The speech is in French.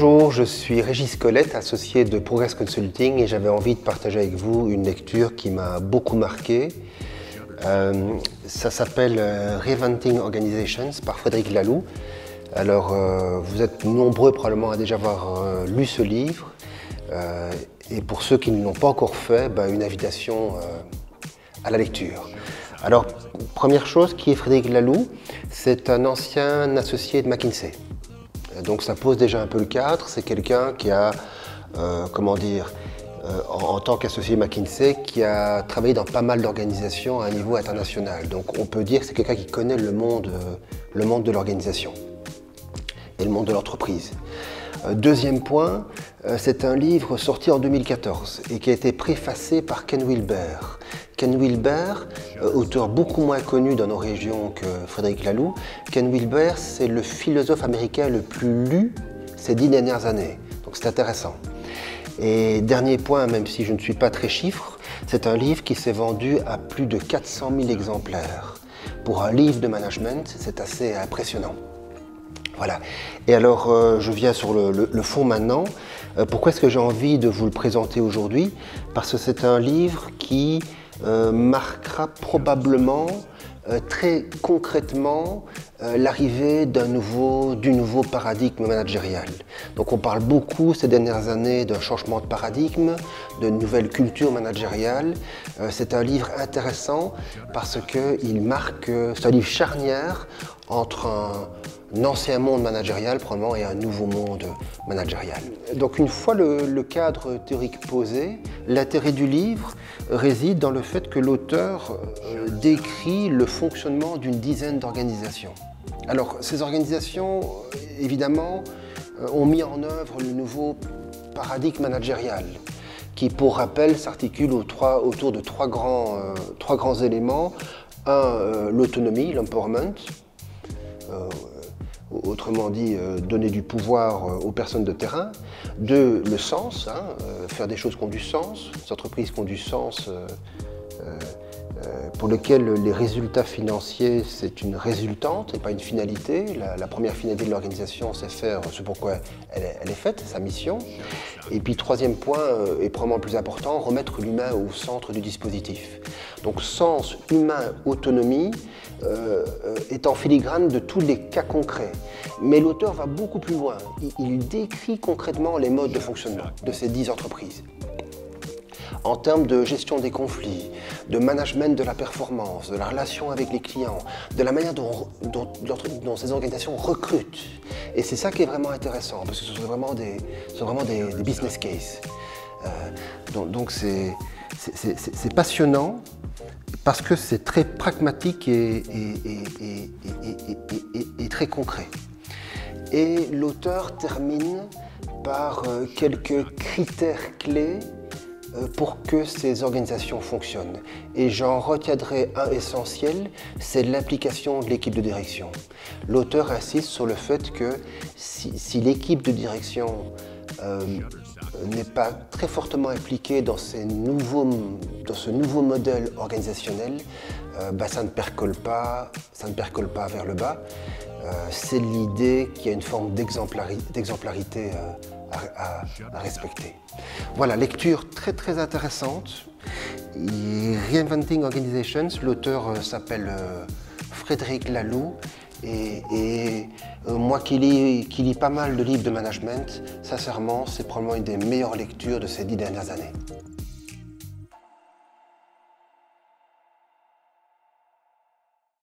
Bonjour, je suis Régis Colette, associé de Progress Consulting et j'avais envie de partager avec vous une lecture qui m'a beaucoup marqué. Ça s'appelle Reinventing Organizations par Frédéric Laloux. Alors, vous êtes nombreux probablement à déjà avoir lu ce livre. Et pour ceux qui ne l'ont pas encore fait, une invitation à la lecture. Alors, première chose, qui est Frédéric Laloux? C'est un ancien associé de McKinsey. Donc ça pose déjà un peu le cadre. C'est quelqu'un qui a, en tant qu'associé McKinsey, qui a travaillé dans pas mal d'organisations à un niveau international. Donc on peut dire que c'est quelqu'un qui connaît le monde de l'organisation et le monde de l'entreprise. Deuxième point, c'est un livre sorti en 2014 et qui a été préfacé par Ken Wilber. Ken Wilber, auteur beaucoup moins connu dans nos régions que Frédéric Laloux. Ken Wilber, c'est le philosophe américain le plus lu ces 10 dernières années. Donc c'est intéressant. Et dernier point, même si je ne suis pas très chiffre, c'est un livre qui s'est vendu à plus de 400 000 exemplaires. Pour un livre de management, c'est assez impressionnant. Voilà. Et alors, je viens sur le fond maintenant. Pourquoi est-ce que j'ai envie de vous le présenter aujourd'hui? Parce que c'est un livre qui marquera probablement très concrètement l'arrivée du nouveau paradigme managérial. Donc on parle beaucoup ces dernières années d'un changement de paradigme, de nouvelle culture managériale. C'est un livre intéressant parce qu'il marque, c'est un livre charnière entre un ancien monde managérial probablement et un nouveau monde managérial. Donc une fois le cadre théorique posé, l'intérêt du livre réside dans le fait que l'auteur décrit le fonctionnement d'une dizaine d'organisations. Alors ces organisations, évidemment, ont mis en œuvre le nouveau paradigme managérial qui, pour rappel, s'articule autour de trois grands éléments. Un, l'autonomie, l'empowerment. Autrement dit, donner du pouvoir aux personnes de terrain. Deux, le sens, faire des choses qui ont du sens, des entreprises qui ont du sens, pour lesquelles les résultats financiers, c'est une résultante et pas une finalité. La première finalité de l'organisation, c'est faire ce pourquoi elle est faite, sa mission. Et puis troisième point, et probablement plus important, remettre l'humain au centre du dispositif. Donc sens, humain, autonomie, est en filigrane de tous les cas concrets. Mais l'auteur va beaucoup plus loin. Il décrit concrètement les modes de fonctionnement de ces 10 entreprises. En termes de gestion des conflits, de management de la performance, de la relation avec les clients, de la manière dont ces organisations recrutent. Et c'est ça qui est vraiment intéressant, parce que ce sont vraiment des business cases. Donc c'est passionnant, parce que c'est très pragmatique et très concret. Et l'auteur termine par quelques critères clés pour que ces organisations fonctionnent. Et j'en retiendrai un essentiel, c'est l'implication de l'équipe de direction. L'auteur insiste sur le fait que si l'équipe de direction n'est pas très fortement impliquée dans ce nouveau modèle organisationnel, ça ne percole pas vers le bas. C'est l'idée qu'il y a une forme d'exemplarité à respecter. Voilà, lecture très très intéressante. Reinventing Organizations, l'auteur s'appelle Frédéric Laloux et moi qui lis pas mal de livres de management, sincèrement, c'est probablement une des meilleures lectures de ces 10 dernières années.